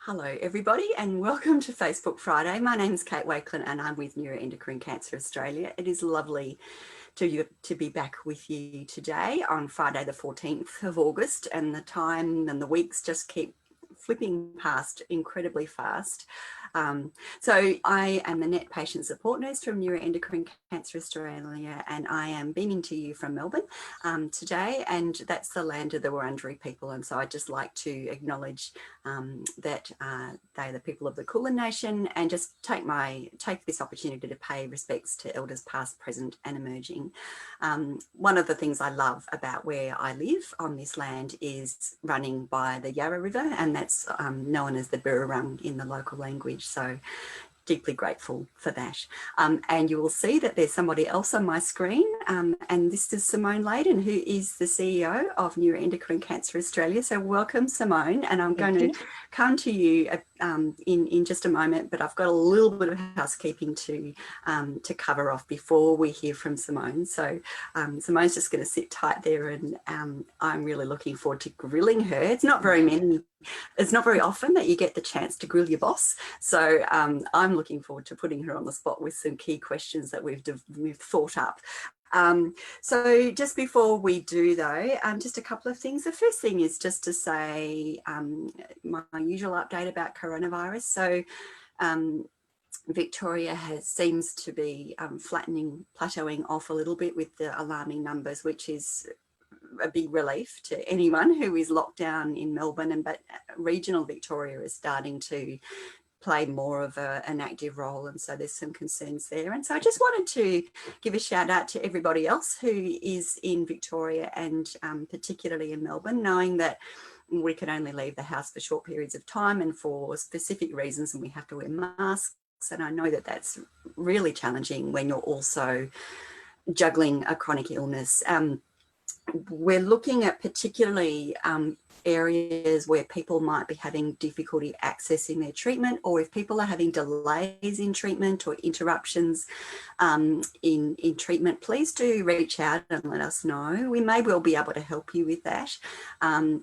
Hello everybody and welcome to Facebook Friday. My name is Kate Wakelin and I'm with NeuroEndocrine Cancer Australia. It is lovely to be back with you today on Friday the 14th of August, and the time and the weeks just keep flipping past incredibly fast. So I am the Net Patient Support Nurse from NeuroEndocrine Cancer Australia, and I am beaming to you from Melbourne today, and that's the land of the Wurundjeri people. And so I'd just like to acknowledge that they're the people of the Kulin Nation, and just take this opportunity to pay respects to elders past, present and emerging. One of the things I love about where I live on this land is running by the Yarra River, and that's known as the Burrarung in the local language. So deeply grateful for that. And you will see that there's somebody else on my screen, and this is Simone Leyden, who is the CEO of NeuroEndocrine Cancer Australia. So welcome, Simone, and I'm going to come to you in just a moment, but I've got a little bit of housekeeping to cover off before we hear from Simone. So Simone's just going to sit tight there, and I'm really looking forward to grilling her. It's not very often that you get the chance to grill your boss. So I'm looking forward to putting her on the spot with some key questions that we've thought up. So just before we do though, just a couple of things. The first thing is just to say my usual update about coronavirus. So Victoria seems to be plateauing off a little bit with the alarming numbers, which is a big relief to anyone who is locked down in Melbourne, but regional Victoria is starting to play more of an active role, and so there's some concerns there. And so I just wanted to give a shout out to everybody else who is in Victoria, and particularly in Melbourne, knowing that we can only leave the house for short periods of time and for specific reasons, and we have to wear masks. And I know that that's really challenging when you're also juggling a chronic illness. We're looking at particularly areas where people might be having difficulty accessing their treatment, or if people are having delays in treatment or interruptions in treatment, please do reach out and let us know. We may well be able to help you with that.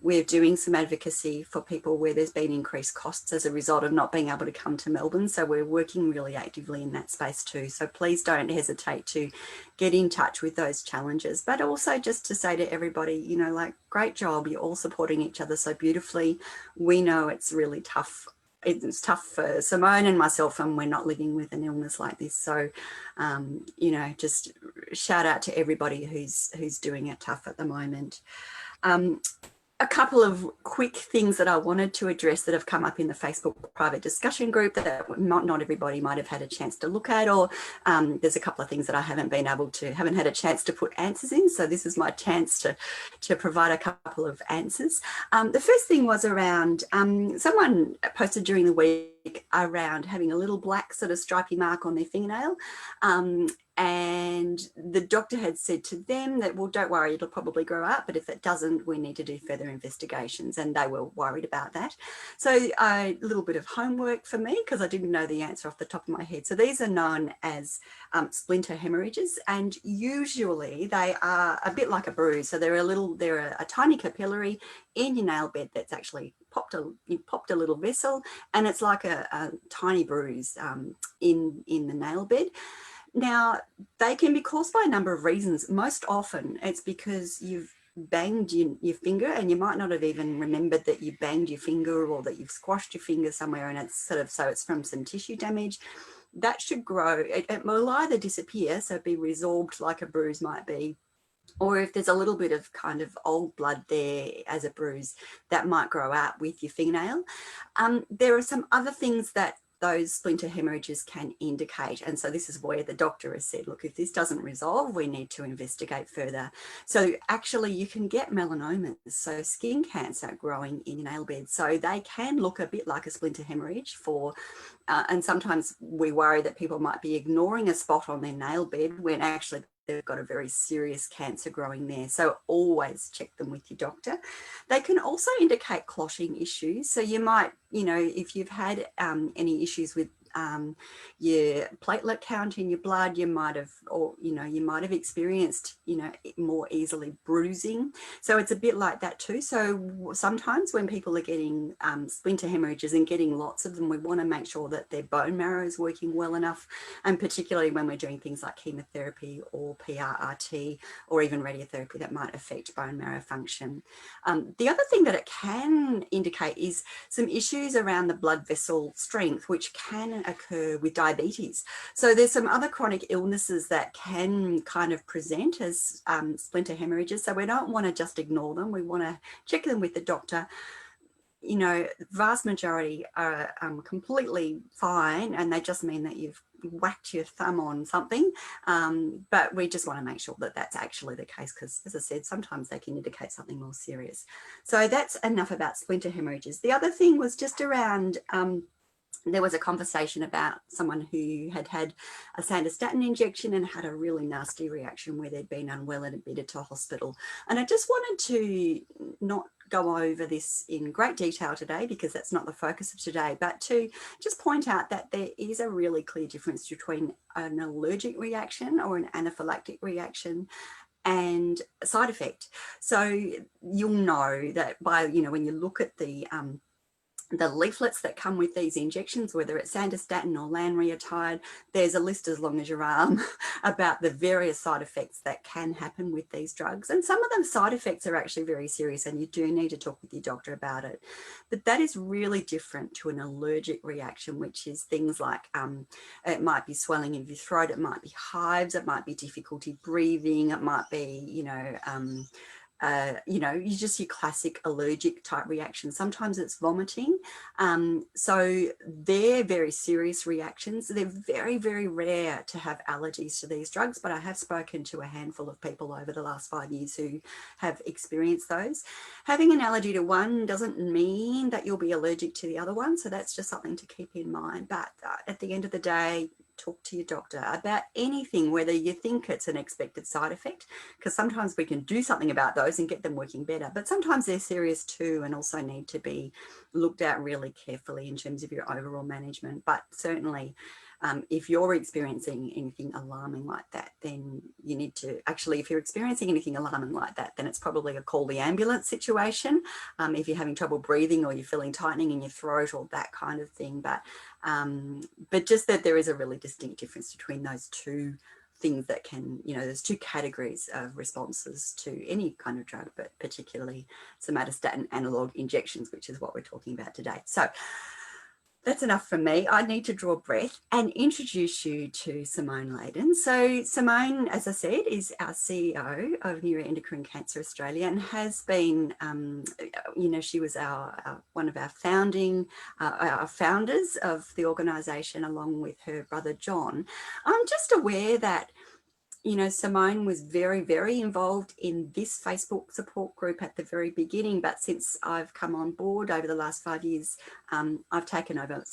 We're doing some advocacy for people where there's been increased costs as a result of not being able to come to Melbourne. So we're working really actively in that space too. So please don't hesitate to get in touch with those challenges. But also just to say to everybody, you know, like, great job, you're all supporting each other so beautifully. We know it's really tough. It's tough for Simone and myself, and we're not living with an illness like this. So, you know, just shout out to everybody who's doing it tough at the moment. A couple of quick things that I wanted to address that have come up in the Facebook private discussion group that not everybody might have had a chance to look at, or there's a couple of things that I haven't had a chance to put answers in. So this is my chance to provide a couple of answers. The first thing was around, someone posted during the week around having a little black sort of stripy mark on their fingernail. And the doctor had said to them that, well, don't worry, it'll probably grow out, but if it doesn't, we need to do further investigations, and they were worried about that. So a little bit of homework for me, because I didn't know the answer off the top of my head. So these are known as splinter hemorrhages, and usually they are a bit like a bruise. So they're a tiny capillary in your nail bed that's actually popped a little vessel, and it's like a tiny bruise in the nail bed. Now, they can be caused by a number of reasons. Most often it's because you've banged your finger, and you might not have even remembered that you banged your finger, or that you've squashed your finger somewhere, and it's it's from some tissue damage. That should grow. It will either disappear, so be resorbed like a bruise might be, or if there's a little bit of kind of old blood there as a bruise, that might grow out with your fingernail. There are some other things that those splinter hemorrhages can indicate. And so this is where the doctor has said, look, if this doesn't resolve, we need to investigate further. So actually you can get melanomas, so skin cancer growing in your nail bed. So they can look a bit like a splinter hemorrhage and sometimes we worry that people might be ignoring a spot on their nail bed when actually they've got a very serious cancer growing there. So always check them with your doctor. They can also indicate clotting issues. So you might, you know, if you've had any issues with your platelet count in your blood. You might have, or you might have experienced, more easily bruising. So it's a bit like that too. So sometimes when people are getting splinter hemorrhages and getting lots of them, we want to make sure that their bone marrow is working well enough, and particularly when we're doing things like chemotherapy or PRRT or even radiotherapy that might affect bone marrow function. The other thing that it can indicate is some issues around the blood vessel strength, which can occur with diabetes. So there's some other chronic illnesses that can kind of present as splinter hemorrhages. So we don't want to just ignore them. We want to check them with the doctor. Vast majority are completely fine, and they just mean that you've whacked your thumb on something, but we just want to make sure that that's actually the case, because as I said, sometimes they can indicate something more serious. So that's enough about splinter hemorrhages. The other thing was just around there was a conversation about someone who had had a sandostatin injection and had a really nasty reaction where they'd been unwell and admitted to hospital. And I just wanted to not go over this in great detail today, because that's not the focus of today, but to just point out that there is a really clear difference between an allergic reaction or an anaphylactic reaction and a side effect. So you'll know that by, when you look at the leaflets that come with these injections, whether it's sandostatin or lanreotide, there's a list as long as your arm about the various side effects that can happen with these drugs. And some of them side effects are actually very serious, and you do need to talk with your doctor about it. But that is really different to an allergic reaction, which is things like it might be swelling of your throat, it might be hives, it might be difficulty breathing, it might be, just your classic allergic type reaction. Sometimes it's vomiting. So they're very serious reactions. They're very, very rare to have allergies to these drugs, but I have spoken to a handful of people over the last 5 years who have experienced those. Having an allergy to one doesn't mean that you'll be allergic to the other one. So that's just something to keep in mind. But at the end of the day, talk to your doctor about anything, whether you think it's an expected side effect, because sometimes we can do something about those and get them working better, but sometimes they're serious too and also need to be looked at really carefully in terms of your overall management. But certainly if you're experiencing anything alarming like that, then you need to actually, if you're experiencing anything alarming like that, then it's probably a call the ambulance situation. If you're having trouble breathing or you're feeling tightening in your throat or that kind of thing. But just that there is a really distinct difference between those two things that can, there's two categories of responses to any kind of drug, but particularly somatostatin analog injections, which is what we're talking about today. So that's enough from me. I need to draw breath and introduce you to Simone Leyden. So Simone, as I said, is our CEO of NeuroEndocrine Cancer Australia, and has been, she was one of our founders of the organisation, along with her brother John. I'm just aware that Simone was very, very involved in this Facebook support group at the very beginning, but since I've come on board over the last 5 years, I've taken over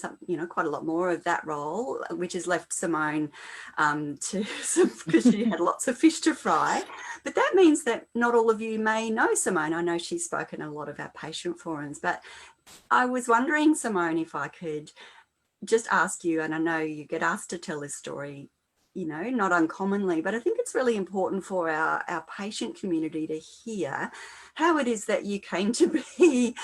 quite a lot more of that role, which has left Simone because she had lots of fish to fry. But that means that not all of you may know Simone. I know she's spoken at a lot of our patient forums, but I was wondering, Simone, if I could just ask you, and I know you get asked to tell this story not uncommonly, but I think it's really important for our patient community to hear how it is that you came to be,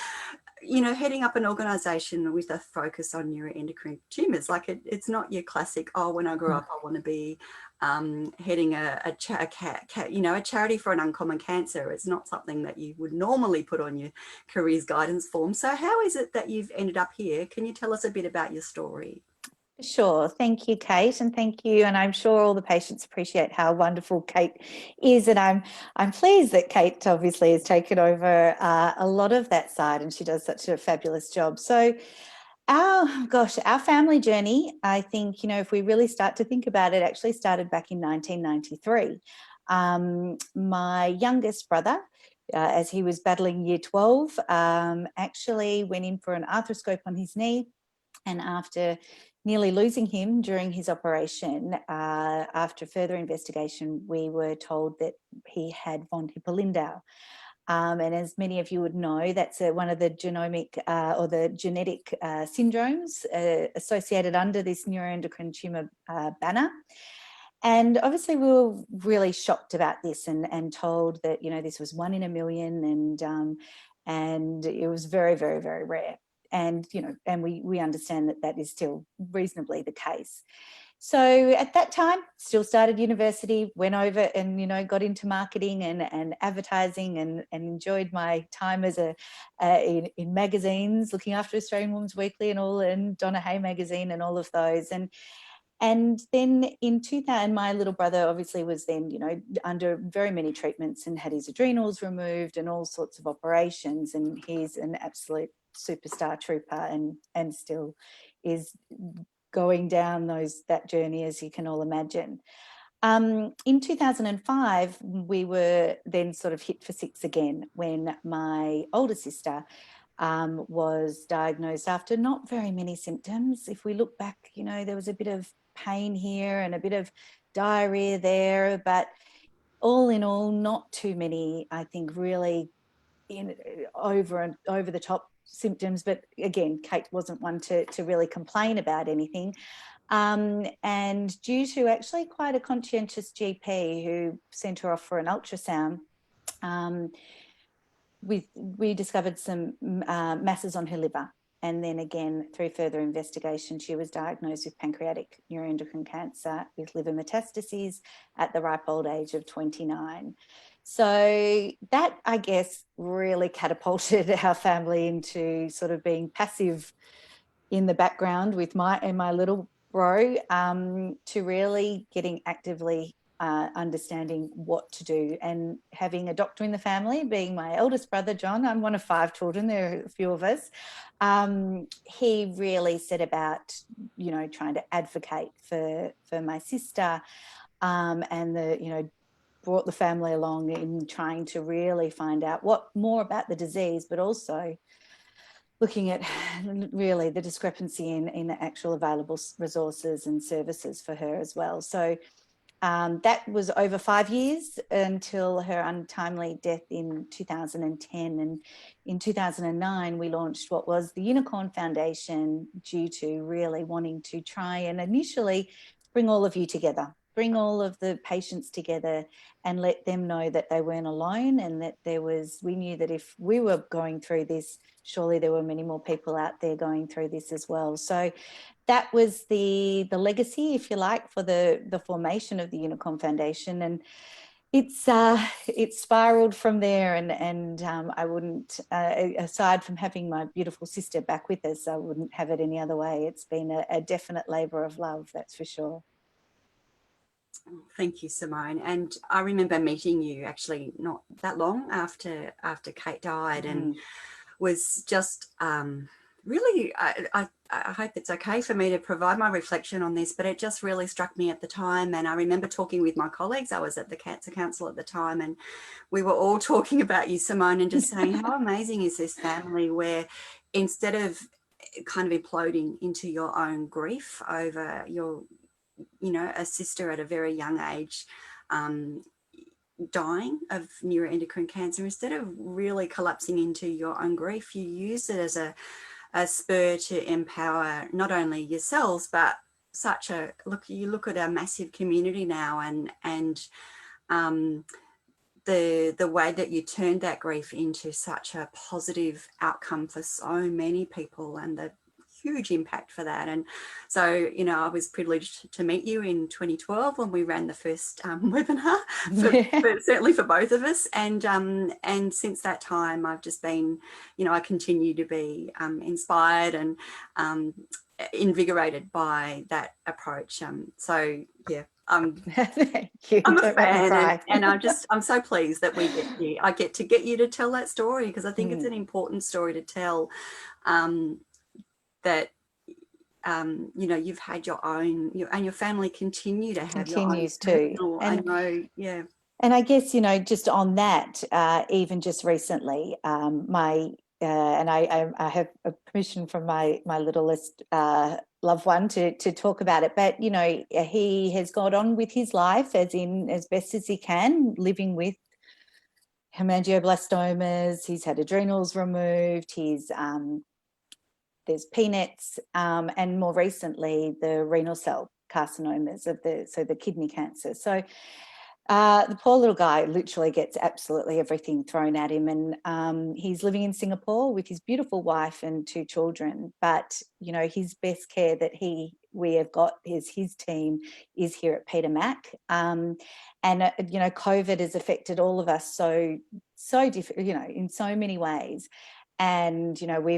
heading up an organisation with a focus on neuroendocrine tumours. Like it's not your classic, when I grow up, I want to be heading a charity for an uncommon cancer. It's not something that you would normally put on your careers guidance form. So how is it that you've ended up here? Can you tell us a bit about your story? Sure. Thank you, Kate, and thank you. And I'm sure all the patients appreciate how wonderful Kate is. And I'm pleased that Kate obviously has taken over a lot of that side, and she does such a fabulous job. So our family journey, I think, if we really start to think about it, actually started back in 1993. My youngest brother, as he was battling year 12, actually went in for an arthroscope on his knee. And after nearly losing him during his operation, after further investigation, we were told that he had von Hippel-Lindau. And as many of you would know, that's one of the genomic or the genetic syndromes associated under this neuroendocrine tumour banner. And obviously we were really shocked about this and told that, you know, this was 1 in a million, and it was very, very, very rare. And, you know, and we understand that that is still reasonably the case. So at that time, still started university, went over and, you know, got into marketing and advertising, and enjoyed my time as in magazines, looking after Australian Women's Weekly and all, and Donna Hay magazine and all of those. And then in 2000, my little brother obviously was then, you know, under very many treatments and had his adrenals removed and all sorts of operations. And he's an absolute superstar trooper and still is going down that journey, as you can all imagine. In 2005, we were then sort of hit for six again when my older sister was diagnosed after not very many symptoms. If we look back, you know, there was a bit of pain here and a bit of diarrhea there, but all in all, not too many, I think, really over the top symptoms. But again, Kate wasn't one to really complain about anything. And due to actually quite a conscientious GP who sent her off for an ultrasound, we discovered some masses on her liver. And then again, through further investigation, she was diagnosed with pancreatic neuroendocrine cancer with liver metastases at the ripe old age of 29. So that, I guess, really catapulted our family into sort of being passive in the background with my little bro, to really getting actively understanding what to do, and having a doctor in the family, being my eldest brother, John. I'm one of 5 children. There are a few of us. He really set about, you know, trying to advocate for my sister, and brought the family along in trying to really find out more about the disease, but also looking at really the discrepancy in the actual available resources and services for her as well. So that was over 5 years until her untimely death in 2010. And in 2009, we launched what was the Unicorn Foundation, due to really wanting to try and initially bring all of you together, bring all of the patients together and let them know that they weren't alone, and that we knew that if we were going through this, surely there were many more people out there going through this as well. So that was the legacy, if you like, for the formation of the Unicorn Foundation. And it's spiraled from there, and I wouldn't, aside from having my beautiful sister back with us, I wouldn't have it any other way. It's been a definite labour of love, that's for sure. Thank you, Simone. And I remember meeting you actually not that long after Kate died, and was just really, I hope it's okay for me to provide my reflection on this, but it just really struck me at the time. And I remember talking with my colleagues. I was at the Cancer Council at the time, and we were all talking about you, Simone, and just saying how amazing is this family, where instead of kind of imploding into your own grief over a sister at a very young age dying of neuroendocrine cancer, instead of really collapsing into your own grief, you use it as a spur to empower not only yourselves, but you look at a massive community now, and the way that you turned that grief into such a positive outcome for so many people, and the huge impact for that. And so, I was privileged to meet you in 2012 when we ran the first webinar, certainly for both of us. And since that time, I've just been, I continue to be inspired and invigorated by that approach. So yeah, Thank you. I'm a fan, and I'm so pleased that I get to get you to tell that story, because I think it's an important story to tell. That you've had your own, and your family continue to have continues your own to. I know, yeah. And I guess, just on that, even just recently, and I have a permission from my littlest loved one to talk about it, but he has gone on with his life as best as he can, living with hemangioblastomas, he's had adrenals removed, there's PNETs, and more recently the renal cell carcinomas of the kidney cancer. So the poor little guy literally gets absolutely everything thrown at him, and he's living in Singapore with his beautiful wife and 2 children. But you know, his best care that we have got is his team is here at Peter Mac, and you know, COVID has affected all of us so different, you know, in so many ways. And you know, we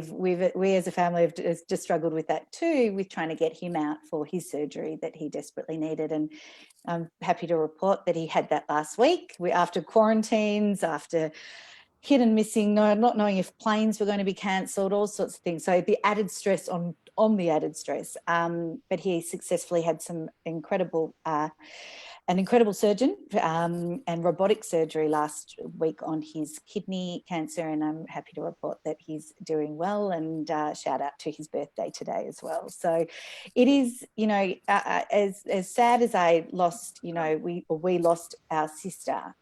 as a family have just struggled with that too, with trying to get him out for his surgery that he desperately needed. And I'm happy to report that he had that last week. After quarantines, after hit and missing, not knowing if planes were going to be cancelled, all sorts of things. So the added stress on the added stress. But he successfully had some an incredible surgeon and robotic surgery last week on his kidney cancer, and I'm happy to report that he's doing well, and shout out to his birthday today as well. So it is, you know, as sad as I lost, you know, we lost our sister.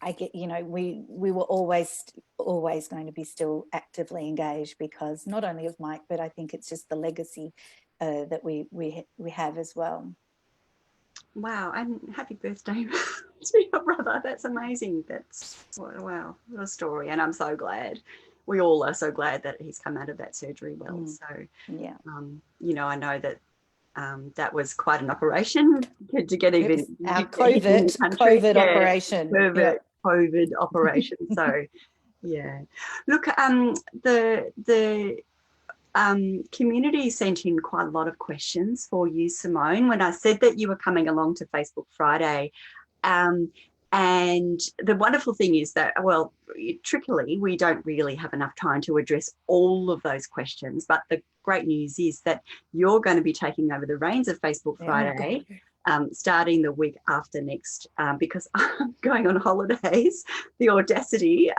I get, you know, we were always going to be still actively engaged, because not only of Mike, but I think it's just the legacy that we have as well. Wow, and happy birthday to your brother. That's amazing. That's, wow, what a story. And I'm so glad. We all are so glad that he's come out of that surgery well. So, yeah, you know, I know that that was quite an operation to get even our COVID operation. COVID operation. So, yeah. Look, the community sent in quite a lot of questions for you, Simone, when I said that you were coming along to Facebook Friday. And the wonderful thing is that, well, trickily, we don't really have enough time to address all of those questions. But the great news is that you're going to be taking over the reins of Facebook Friday, starting the week after next, because I'm going on holidays, the audacity.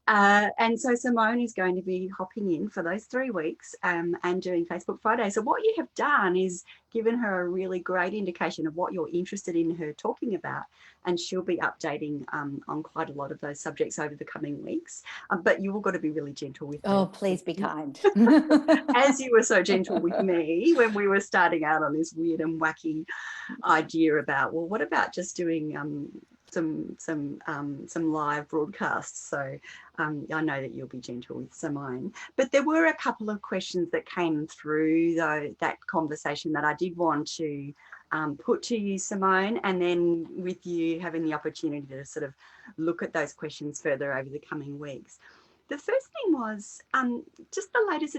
And so Simone is going to be hopping in for those 3 weeks and doing Facebook Friday. So what you have done is given her a really great indication of what you're interested in her talking about, and she'll be updating on quite a lot of those subjects over the coming weeks. But you've got to be really gentle with her. Oh, please be kind. As you were so gentle with me when we were starting out on this weird and wacky idea about, well, what about just doing some live broadcasts? So I know that you'll be gentle with Simone. But there were a couple of questions that came through that conversation that I did want to put to you, Simone, and then with you having the opportunity to sort of look at those questions further over the coming weeks. The first thing was just the latest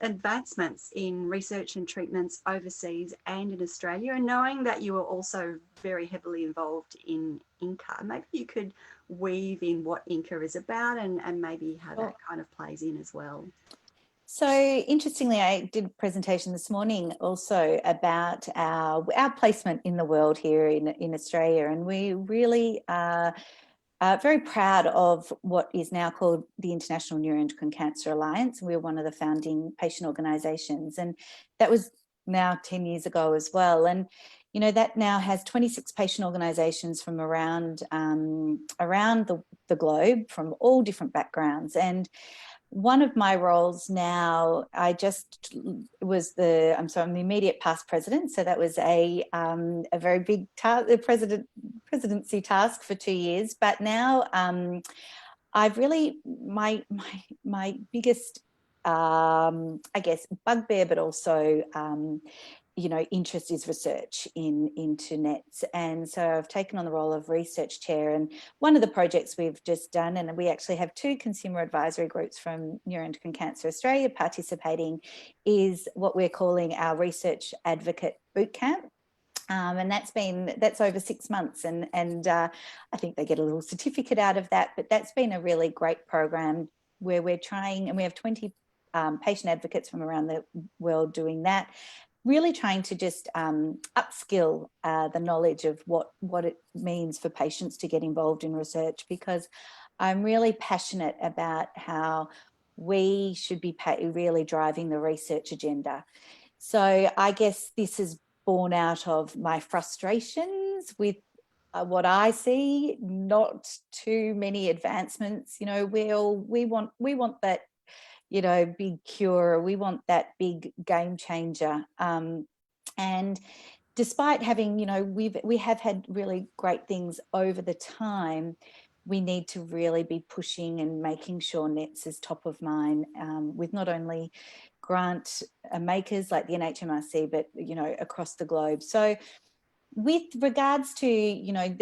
advancements in research and treatments overseas and in Australia, and knowing that you were also very heavily involved in INCA. Maybe you could weave in what INCA is about and maybe how that kind of plays in as well. So interestingly, I did a presentation this morning also about our placement in the world here in Australia, and we really are very proud of what is now called the International NeuroEndocrine Cancer Alliance. We're one of the founding patient organisations, and that was now 10 years ago as well. And you know, that now has 26 patient organisations from around the globe, from all different backgrounds. And one of my roles now, I'm the immediate past president, so that was a very big presidency task for 2 years. But now I've really my biggest I guess bugbear, but also you know, interest is research into NETs. And so I've taken on the role of research chair, and one of the projects we've just done, and we actually have 2 consumer advisory groups from NeuroEndocrine Cancer Australia participating, is what we're calling our research advocate bootcamp. And that's over 6 months, and I think they get a little certificate out of that, but that's been a really great program where we're trying, and we have 20 patient advocates from around the world doing that, really trying to just upskill the knowledge of what it means for patients to get involved in research, because I'm really passionate about how we should be really driving the research agenda. So I guess this is born out of my frustrations with what I see, not too many advancements. You know, we want that, you know, big cure. We want that big game changer. And despite having, you know, we have had really great things over the time, we need to really be pushing and making sure NETs is top of mind, with not only grant makers like the NHMRC, but, you know, across the globe. So with regards to, you know,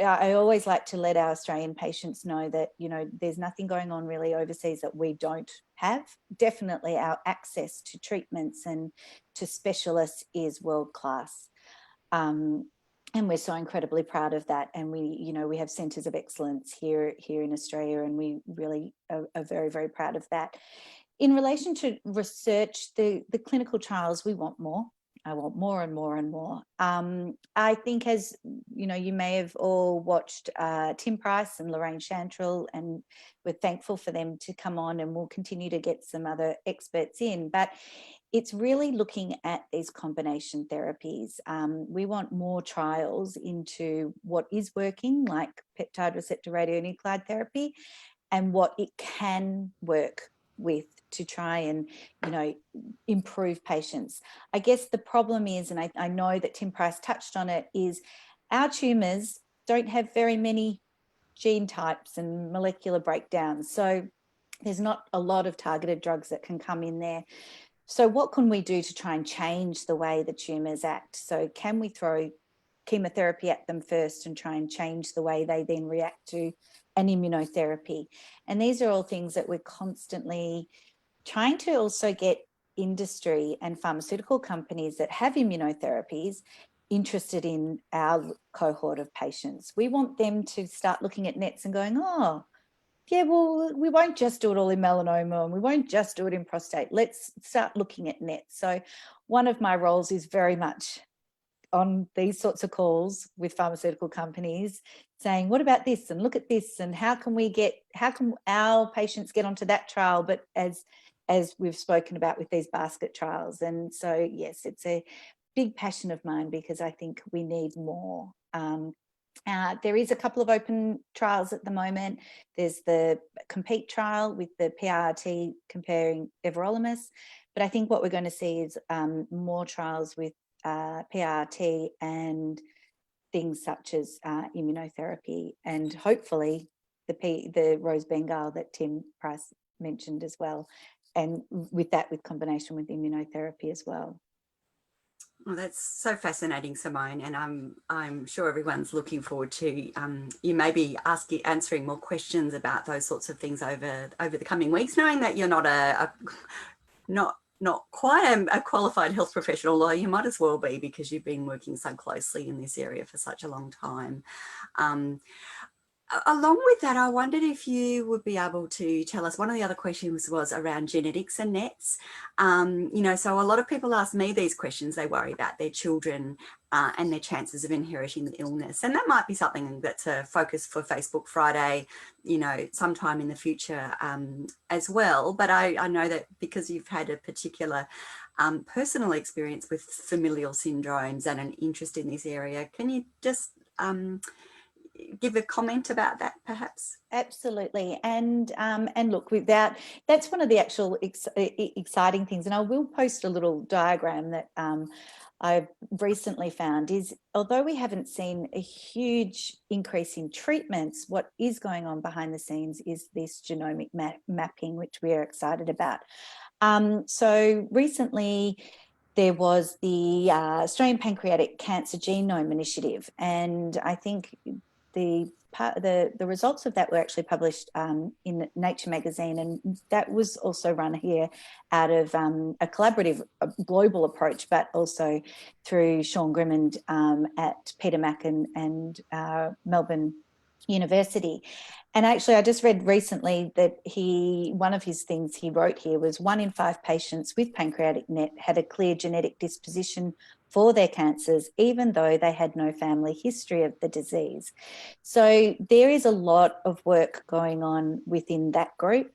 I always like to let our Australian patients know that, you know, there's nothing going on really overseas that we don't have. Definitely our access to treatments and to specialists is world class. And we're so incredibly proud of that. And we, you know, we have centres of excellence here in Australia, and we really are very, very proud of that. In relation to research, the clinical trials, we want more. I want more and more and more. I think, as you know, you may have all watched Tim Price and Lorraine Chantrell, and we're thankful for them to come on, and we'll continue to get some other experts in. But it's really looking at these combination therapies. We want more trials into what is working, like peptide receptor radionuclide therapy, and what it can work with to try and, you know, improve patients. I guess the problem is, and I know that Tim Price touched on it, is our tumours don't have very many gene types and molecular breakdowns. So there's not a lot of targeted drugs that can come in there. So what can we do to try and change the way the tumours act? So can we throw chemotherapy at them first and try and change the way they then react to an immunotherapy? And these are all things that we're constantly trying to also get industry and pharmaceutical companies that have immunotherapies interested in our cohort of patients. We want them to start looking at NETs and going, oh, yeah, well, we won't just do it all in melanoma, and we won't just do it in prostate. Let's start looking at NETs. So one of my roles is very much on these sorts of calls with pharmaceutical companies, saying, what about this, and look at this, and how can our patients get onto that trial, but as we've spoken about with these basket trials. And so, yes, it's a big passion of mine, because I think we need more. There is a couple of open trials at the moment. There's the COMPETE trial with the PRRT comparing everolimus, but I think what we're going to see is more trials with PRRT and things such as immunotherapy, and hopefully the rose bengal that Tim Price mentioned as well, and with combination with immunotherapy as well. Well, that's so fascinating, Simone, and I'm sure everyone's looking forward to you maybe answering more questions about those sorts of things over the coming weeks, knowing that you're not quite a qualified health professional, although you might as well be, because you've been working so closely in this area for such a long time. Along with that, I wondered if you would be able to tell us, one of the other questions was around genetics and NETs. You know, so a lot of people ask me these questions. They worry about their children and their chances of inheriting the illness. And that might be something that's a focus for Facebook Friday, you know, sometime in the future as well. But I know that because you've had a particular personal experience with familial syndromes and an interest in this area, can you just give a comment about that, perhaps? Absolutely. And look, that's one of the actual exciting things, and I will post a little diagram that I've recently found, is although we haven't seen a huge increase in treatments, what is going on behind the scenes is this genomic mapping, which we are excited about. So recently there was the Australian Pancreatic Cancer Genome Initiative, and I think the results of that were actually published in Nature magazine, and that was also run here out of a collaborative global approach, but also through Sean Grimmond at Peter Mac and Melbourne University. And actually, I just read recently that one of his things he wrote here was 1 in 5 patients with pancreatic NET had a clear genetic disposition for their cancers, even though they had no family history of the disease. So there is a lot of work going on within that group.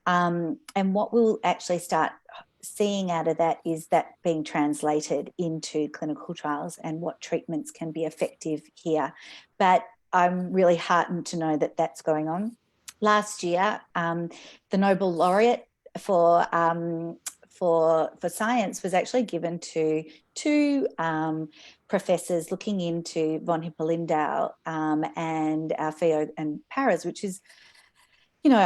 And what we'll actually start seeing out of that is that being translated into clinical trials and what treatments can be effective here but I'm really heartened to know that that's going on. Last year, the Nobel laureate for science was actually given to two professors looking into von Hippel-Lindau and Theo and Paris, which is, you know,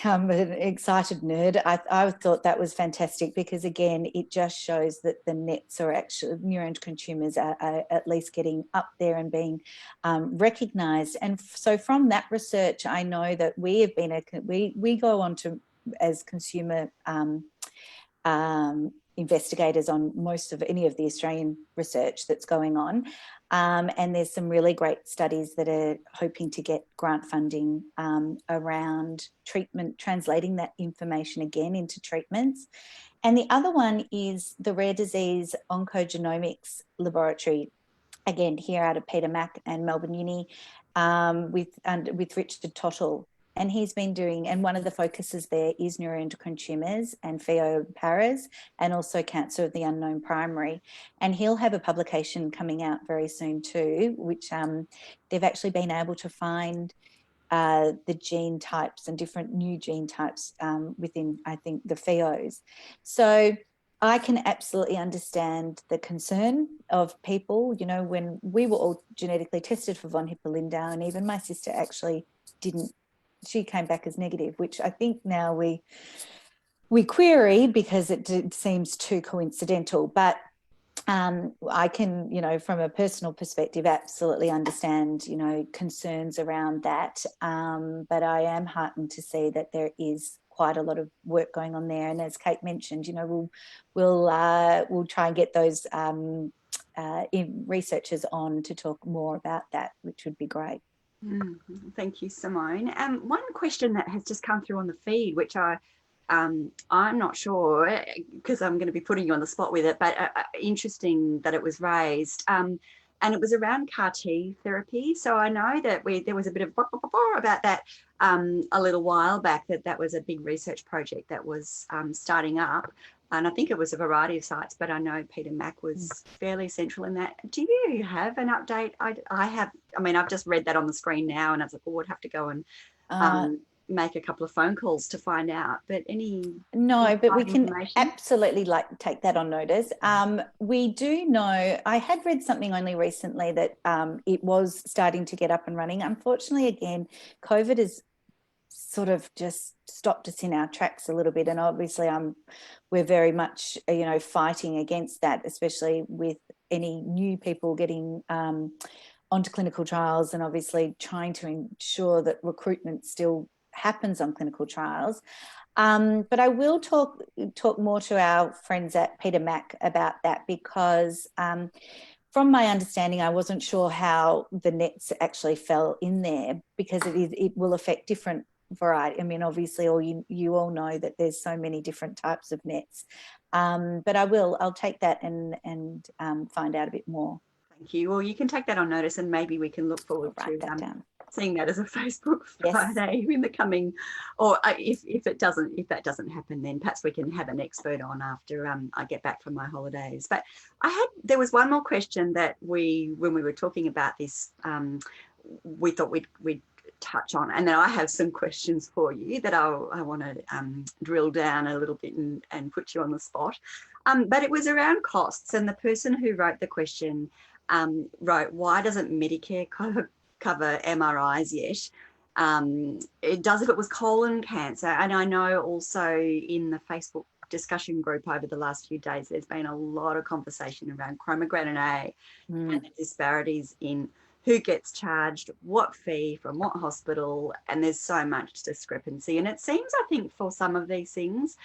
I'm an excited nerd. I thought that was fantastic because, again, it just shows that the NETs are actually, neuroendocrine tumours are at least getting up there and being recognised. And so from that research, I know that we have been, we go on to, as consumer investigators on most of any of the Australian research that's going on. And there's some really great studies that are hoping to get grant funding around treatment, translating that information again into treatments. And the other one is the Rare Disease Oncogenomics Laboratory, again, here out of Peter Mac and Melbourne Uni, with Richard Tottle. And he's been doing, and one of the focuses there is neuroendocrine tumours and Paras, and also cancer of the unknown primary. And he'll have a publication coming out very soon too, which they've actually been able to find the gene types and different new gene types within, I think, the FEOs. So I can absolutely understand the concern of people. You know, when we were all genetically tested for von Hippel-Lindau, and even my sister actually didn't, she came back as negative, which I think now we query because it seems too coincidental. But I can, you know, from a personal perspective, absolutely understand, you know, concerns around that. But I am heartened to see that there is quite a lot of work going on there. And as Kate mentioned, you know, we'll try and get those researchers on to talk more about that, which would be great. Thank you, Simone. One question that has just come through on the feed, which I'm not sure, because I'm going to be putting you on the spot with it, but interesting that it was raised. And it was around Cartier Therapy. So I know that there was a bit of about that a little while back, that was a big research project that was starting up. And I think it was a variety of sites, but I know Peter Mac was fairly central in that. Do you have an update? I mean, I've just read that on the screen now, and I was like, oh, I'd have to go and make a couple of phone calls to find out. But but we can absolutely take that on notice. We do know, I had read something only recently that it was starting to get up and running. Unfortunately, again, COVID has sort of just stopped us in our tracks a little bit, and obviously we're very much, you know, fighting against that, especially with any new people getting onto clinical trials, and obviously trying to ensure that recruitment still happens on clinical trials. But I will talk more to our friends at Peter Mac about that, because from my understanding, I wasn't sure how the NETs actually fell in there, because it will affect different variety. I mean, obviously, you all know that there's so many different types of NETs. But I'll take that and find out a bit more. Thank you. Well, you can take that on notice, and maybe we can look forward to seeing that as a Facebook Friday in the coming, or if that doesn't happen, then perhaps we can have an expert on after I get back from my holidays. But there was one more question that when we were talking about this, we thought we'd touch on, and then I have some questions for you that I want to drill down a little bit and put you on the spot. But it was around costs, and the person who wrote the question wrote, why doesn't Medicare cover MRIs yet? It does if it was colon cancer. And I know also in the Facebook discussion group over the last few days, there's been a lot of conversation around chromogranin A and the disparities in who gets charged what fee from what hospital, and there's so much discrepancy. And it seems, I think, for some of these things,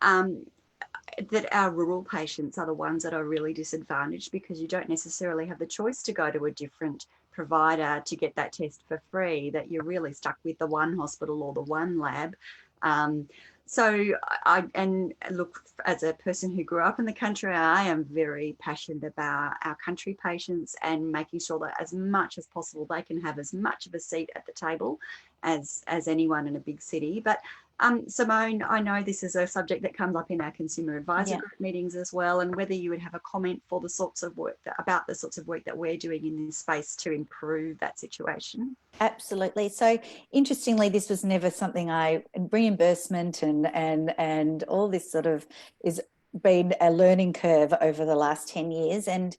that our rural patients are the ones that are really disadvantaged, because you don't necessarily have the choice to go to a different provider to get that test for free, that you're really stuck with the one hospital or the one lab. So look, as a person who grew up in the country, I am very passionate about our country patients and making sure that as much as possible they can have as much of a seat at the table as anyone in a big city. But Simone, I know this is a subject that comes up in our consumer advisor Yeah. group meetings as well, and whether you would have a comment for the sorts of work about the sorts of work that we're doing in this space to improve that situation. Absolutely. So interestingly, this was never something reimbursement and all this sort of is been a learning curve over the last 10 years. And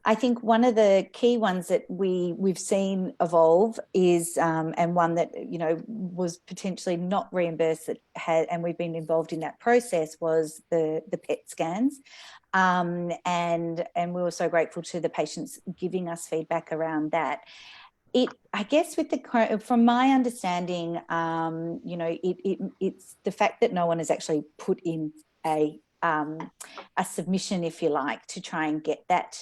I think one of the key ones that we've seen evolve is, and one that, you know, was potentially not reimbursed that had, and we've been involved in that process, was the PET scans. And we were so grateful to the patients giving us feedback around that. I guess with the, from my understanding, you know, it's the fact that no one has actually put in a submission, if you like, to try and get that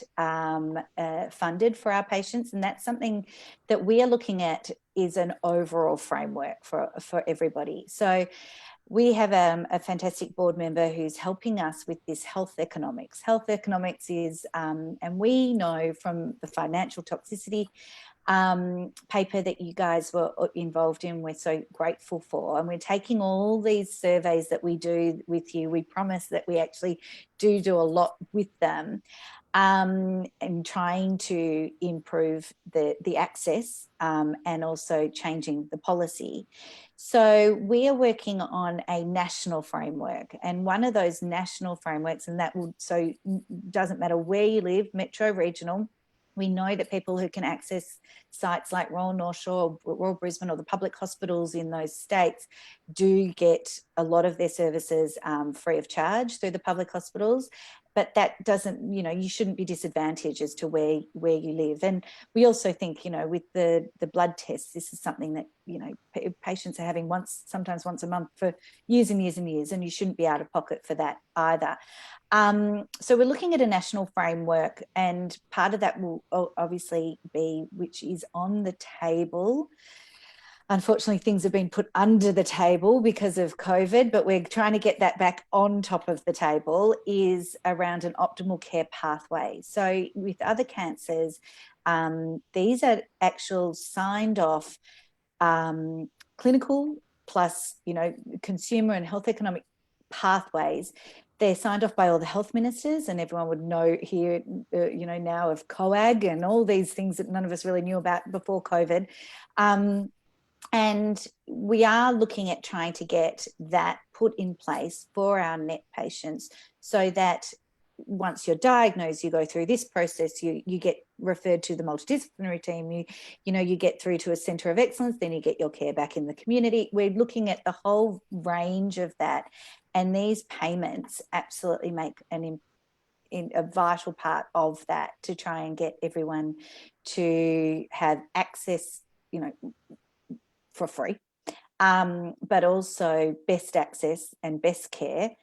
funded for our patients. And that's something that we are looking at, is an overall framework for everybody. So we have a fantastic board member who's helping us with this health economics. Health economics is, and we know from the financial toxicity paper that you guys were involved in, we're so grateful for. And we're taking all these surveys that we do with you. We promise that we actually do a lot with them, and trying to improve the access, and also changing the policy. So we are working on a national framework, and one of those national frameworks, and that will, so doesn't matter where you live, metro, regional. We know that people who can access sites like Royal North Shore, Royal Brisbane, or the public hospitals in those states do get a lot of their services free of charge through the public hospitals. But that doesn't, you know, you shouldn't be disadvantaged as to where you live. And we also think, you know, with the blood tests, this is something that, you know, patients are having sometimes once a month for years and years and years, and you shouldn't be out of pocket for that either. So we're looking at a national framework, and part of that will obviously be, which is on the table. Unfortunately, things have been put under the table because of COVID, but we're trying to get that back on top of the table, is around an optimal care pathway. So with other cancers, these are actual signed off clinical plus, you know, consumer and health economic pathways. They're signed off by all the health ministers, and everyone would know here, you know, now of COAG and all these things that none of us really knew about before COVID. And we are looking at trying to get that put in place for our NET patients, so that once you're diagnosed, you go through this process, you get referred to the multidisciplinary team, you know, you get through to a centre of excellence, then you get your care back in the community. We're looking at the whole range of that, and these payments absolutely make a vital part of that, to try and get everyone to have access, you know, for free, but also best access and best care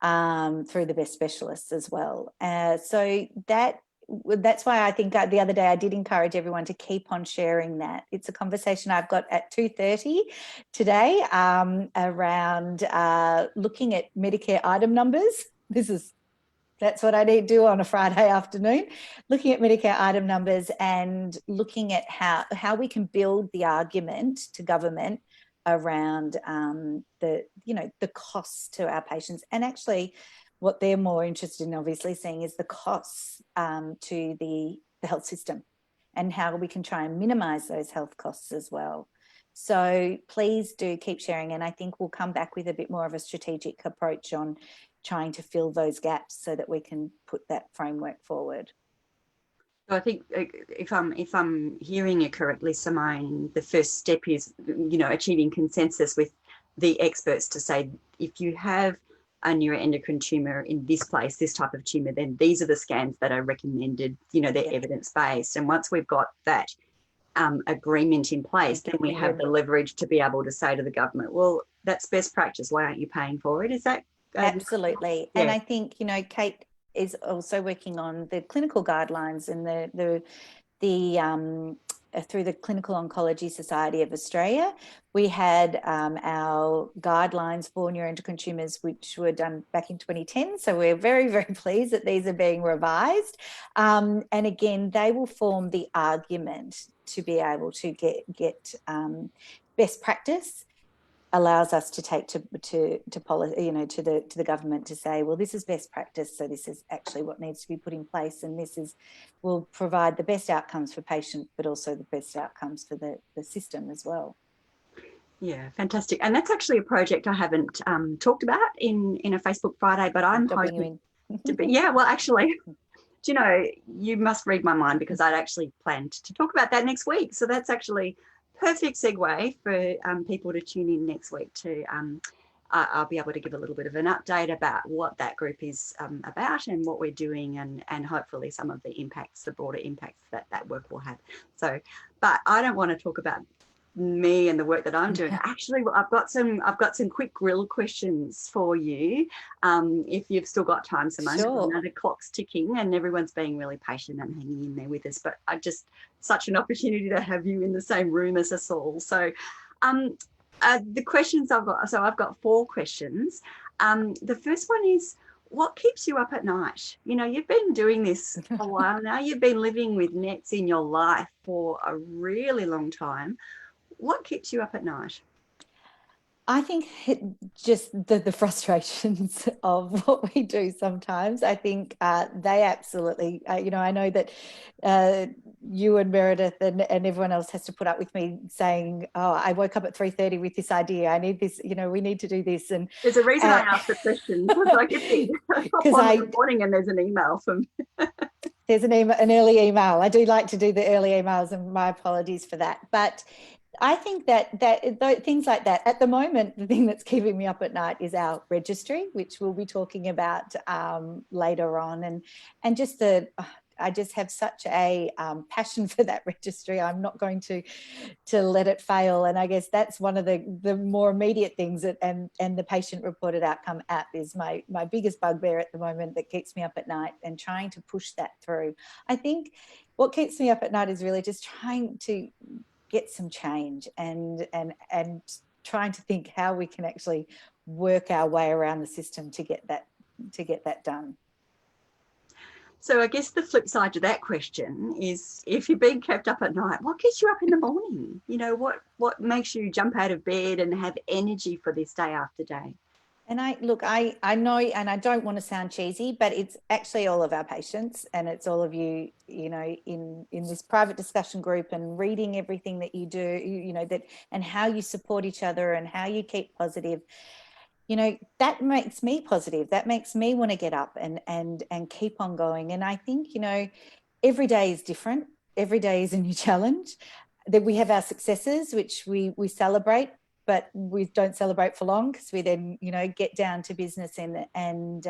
through the best specialists as well. So that's why I think the other day I did encourage everyone to keep on sharing that. It's a conversation I've got at 2:30 today around looking at Medicare item numbers. That's what I need to do on a Friday afternoon, looking at Medicare item numbers and looking at how we can build the argument to government around the costs to our patients. And actually what they're more interested in obviously seeing is the costs to the health system, and how we can try and minimize those health costs as well. So please do keep sharing, and I think we'll come back with a bit more of a strategic approach on trying to fill those gaps so that we can put that framework forward. So I think if I'm hearing you correctly, Simone, the first step is, you know, achieving consensus with the experts to say, if you have a neuroendocrine tumor in this place, this type of tumor, then these are the scans that are recommended, you know, they're evidence-based. And once we've got that agreement in place, then we have the leverage to be able to say to the government, well, that's best practice, why aren't you paying for it? Is that absolutely? And I think, you know, Kate is also working on the clinical guidelines and the through the Clinical Oncology Society of Australia. We had our guidelines for neuroendocrine tumours, which were done back in 2010. So we're very, very pleased that these are being revised. And again, they will form the argument to be able to get best practice allows us to take to policy, to the government to say, well, this is best practice, so this is actually what needs to be put in place, and will provide the best outcomes for patients, but also the best outcomes for the system as well. Yeah, fantastic. And that's actually a project I haven't talked about in a Facebook Friday, but I'm hoping to be. Yeah, well, actually, you must read my mind, because I'd actually planned to talk about that next week. So that's actually perfect segue for people to tune in next week to I'll be able to give a little bit of an update about what that group is about and what we're doing, and hopefully some of the broader impacts that work will have. So, but I don't want to talk about me and the work that I'm doing. Actually, I've got some quick grill questions for you, if you've still got time, Simone. Sure. The clock's ticking and everyone's being really patient and hanging in there with us, but such an opportunity to have you in the same room as us all. So the questions I've got 4 questions. The first one is, what keeps you up at night? You've been doing this a while now. You've been living with NETs in your life for a really long time. What keeps you up at night? I think just the frustrations of what we do sometimes. I think they absolutely, I know that you and Meredith and everyone else has to put up with me saying, oh, I woke up at 3:30 with this idea. I need this, we need to do this. And there's a reason I asked the question. Because I morning and there's an email from... There's an early email. I do like to do the early emails, and my apologies for that. But I think that things like that, at the moment, the thing that's keeping me up at night is our registry, which we'll be talking about later on. And just I just have such a passion for that registry. I'm not going to let it fail. And I guess that's one of the more immediate things and the patient-reported outcome app is my biggest bugbear at the moment that keeps me up at night, and trying to push that through. I think what keeps me up at night is really just trying to get some change and trying to think how we can actually work our way around the system to get that done. So I guess the flip side to that question is, if you're being kept up at night, what gets you up in the morning? What makes you jump out of bed and have energy for this day after day? And I know, and I don't want to sound cheesy, but it's actually all of our patients, and it's all of you, in this private discussion group, and reading everything that you do, that, and how you support each other and how you keep positive. That makes me positive. That makes me want to get up and keep on going. And I think, every day is different. Every day is a new challenge. That we have our successes, which we celebrate, but we don't celebrate for long, because we then, get down to business and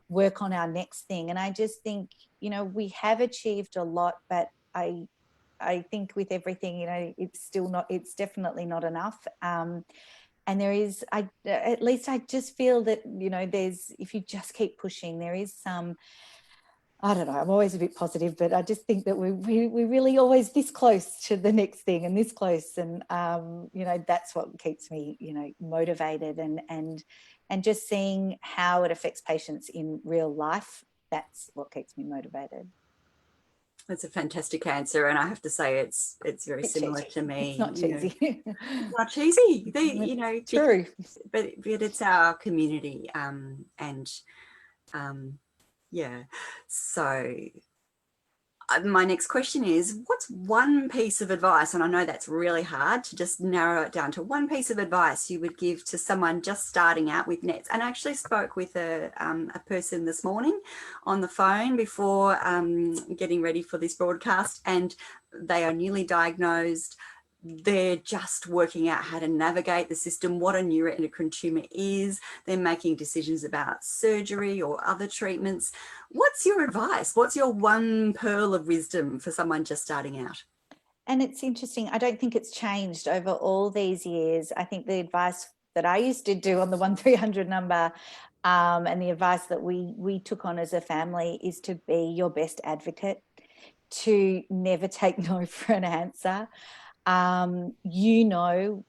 work on our next thing. And I just think, we have achieved a lot, but I think with everything, it's definitely not enough. And there is, at least I just feel that, if you just keep pushing, there is some, I don't know, I'm always a bit positive, but I just think that we're really always this close to the next thing, and this close. And, that's what keeps me, motivated, and just seeing how it affects patients in real life. That's what keeps me motivated. That's a fantastic answer, and I have to say it's very similar to me. It's not cheesy. It's not cheesy. True. But it's our community, yeah. So my next question is, what's one piece of advice, and I know that's really hard to just narrow it down to one piece of advice you would give to someone just starting out with NETs? And I actually spoke with a person this morning on the phone before getting ready for this broadcast, and they are newly diagnosed. They're just working out how to navigate the system, what a neuroendocrine tumour is. They're making decisions about surgery or other treatments. What's your advice? What's your one pearl of wisdom for someone just starting out? And it's interesting. I don't think it's changed over all these years. I think the advice that I used to do on the 1300 number, and the advice that we took on as a family, is to be your best advocate, to never take no for an answer.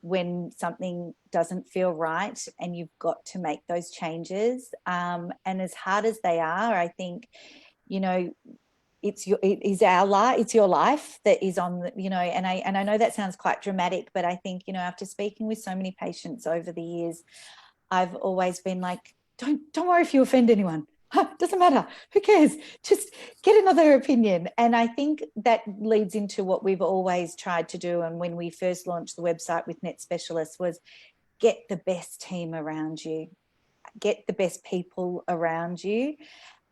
When something doesn't feel right, and you've got to make those changes. And as hard as they are, I think, it is our life, it's your life that is on the, you know, and I know that sounds quite dramatic, but I think, you know, after speaking with so many patients over the years, I've always been like, don't worry if you offend anyone. Doesn't matter. Who cares? Just get another opinion. And I think that leads into what we've always tried to do. And when we first launched the website with Net Specialists, was get the best team around you, get the best people around you.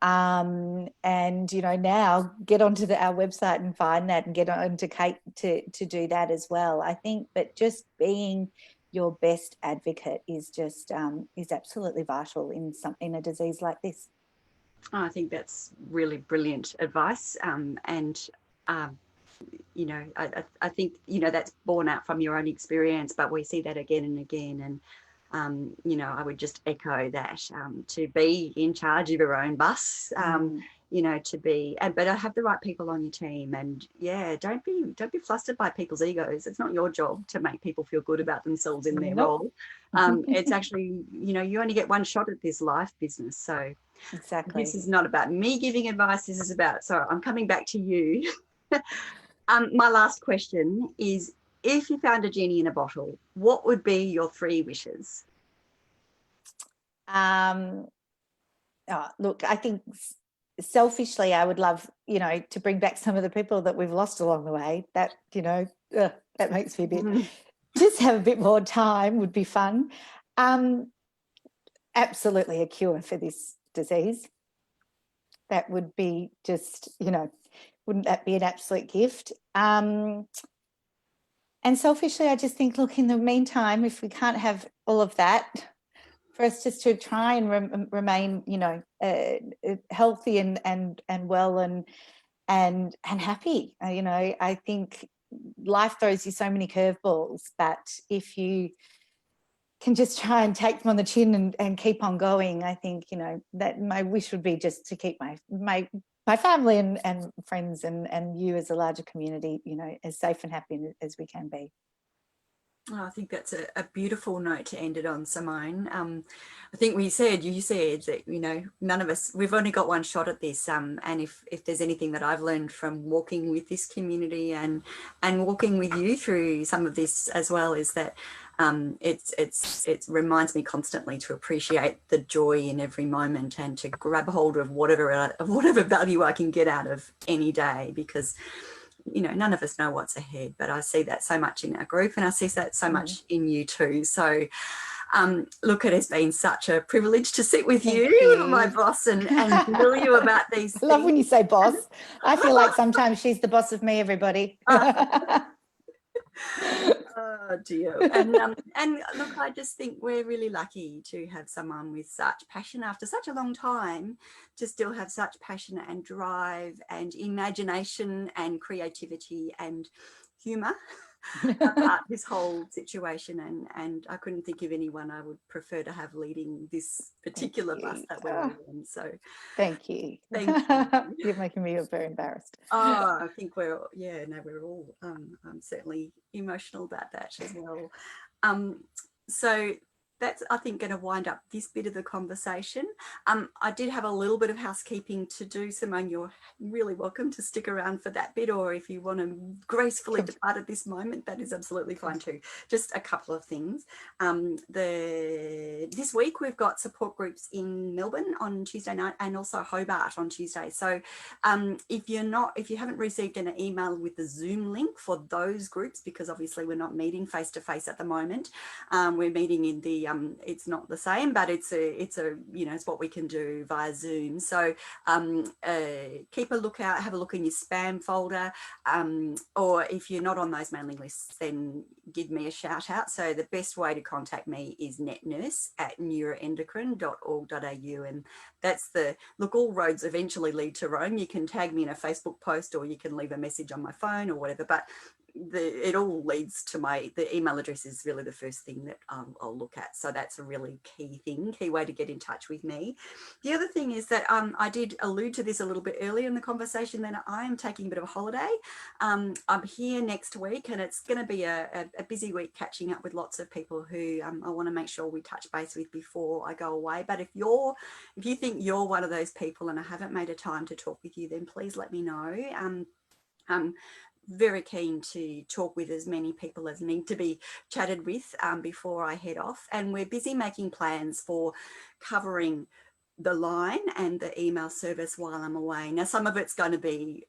And, you know, now get onto our website and find that, and get on to Kate to do that as well. I think, but just being your best advocate is just is absolutely vital in a disease like this. I think that's really brilliant advice. You know, I think, you know, that's borne out from your own experience, but we see that again and again. And, you know, I would just echo that, to be in charge of your own bus, you know, but have the right people on your team. And yeah, don't be flustered by people's egos. It's not your job to make people feel good about themselves in their role. It's actually, you know, you only get one shot at this life business. So exactly, this is not about me giving advice. This is about, so I'm coming back to you. My last question is, if you found a genie in a bottle, what would be your 3 wishes? Look, I think selfishly, I would love, you know, to bring back some of the people that we've lost along the way. That, you know, that makes me a bit, just have a bit more time would be fun. Absolutely a cure for this disease. That would be just, you know, wouldn't that be an absolute gift? And selfishly, I just think, look, in the meantime, if we can't have all of that, for us just to try and remain, you know, healthy and well and happy. You know, I think life throws you so many curveballs, but if you can just try and take them on the chin and keep on going, I think, you know, that my wish would be just to keep my family and friends and you as a larger community, you know, as safe and happy as we can be. Oh, I think that's a beautiful note to end it on, Simone. I think you said that, you know, none of us, we've only got one shot at this. And if there's anything that I've learned from walking with this community and walking with you through some of this as well, is that it reminds me constantly to appreciate the joy in every moment and to grab hold of whatever value I can get out of any day, because, you know, none of us know what's ahead, but I see that so much in our group, and I see that so much in you too. So look, it has been such a privilege to sit with you, my boss, and grill you about these things. I love when you say boss. I feel like sometimes she's the boss of me, everybody. Oh dear. And look, I just think we're really lucky to have someone with such passion after such a long time, to still have such passion and drive and imagination and creativity and humour about this whole situation. And I couldn't think of anyone I would prefer to have leading this particular bus that we're all in. So thank you. Thank you. You're making me very embarrassed. Oh, I think we're all I'm certainly emotional about that as well. So that's, I think, going to wind up this bit of the conversation. I did have a little bit of housekeeping to do, Simone. You're really welcome to stick around for that bit, or if you want to gracefully depart at this moment, that is absolutely fine too. Just a couple of things. This week we've got support groups in Melbourne on Tuesday night, and also Hobart on Tuesday. So if you haven't received an email with the Zoom link for those groups, because obviously we're not meeting face to face at the moment, we're meeting in the it's not the same, but it's you know, it's what we can do via Zoom. So keep a lookout, have a look in your spam folder, or if you're not on those mailing lists, then give me a shout out. So the best way to contact me is netnurse@neuroendocrine.org.au, and that's look, all roads eventually lead to Rome. You can tag me in a Facebook post, or you can leave a message on my phone or whatever, but it all leads to the email address is really the first thing that I'll look at. So that's a really key way to get in touch with me. The other thing is that I did allude to this a little bit earlier in the conversation, that I am taking a bit of a holiday. I'm here next week, and it's going to be a busy week catching up with lots of people who I want to make sure we touch base with before I go away. But if you think you're one of those people and I haven't made a time to talk with you, then please let me know. I'm very keen to talk with as many people as need to be chatted with before I head off. And we're busy making plans for covering the line and the email service while I'm away. Now, some of it's going to be,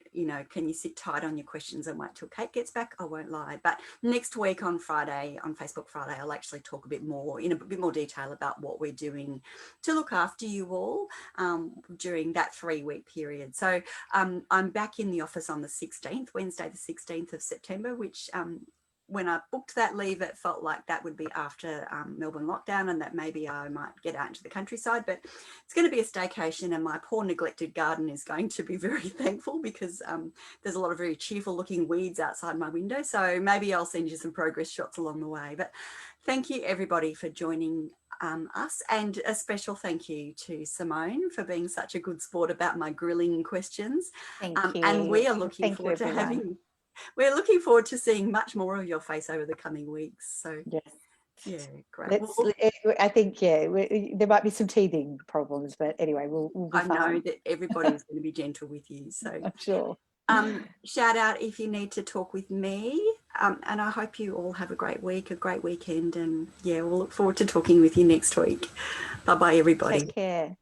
can you sit tight on your questions and wait till Kate gets back? I won't lie. But next week on Friday, on Facebook Friday, I'll actually talk a bit more, in a bit more detail about what we're doing to look after you all during that 3-week period. So I'm back in the office on the 16th, Wednesday, the 16th of September, which when I booked that leave, it felt like that would be after Melbourne lockdown, and that maybe I might get out into the countryside, but it's going to be a staycation, and my poor neglected garden is going to be very thankful, because there's a lot of very cheerful looking weeds outside my window. So maybe I'll send you some progress shots along the way. But thank you everybody for joining us, and a special thank you to Simone for being such a good sport about my grilling questions. Thank you. And we are looking forward to we're looking forward to seeing much more of your face over the coming weeks. So yes, yeah, great. I think there might be some teething problems, but anyway, we'll be fine. I know that everybody's going to be gentle with you, so I'm sure. Shout out if you need to talk with me, and I hope you all have a great week, a great weekend, and yeah, we'll look forward to talking with you next week. Bye bye everybody. Take care.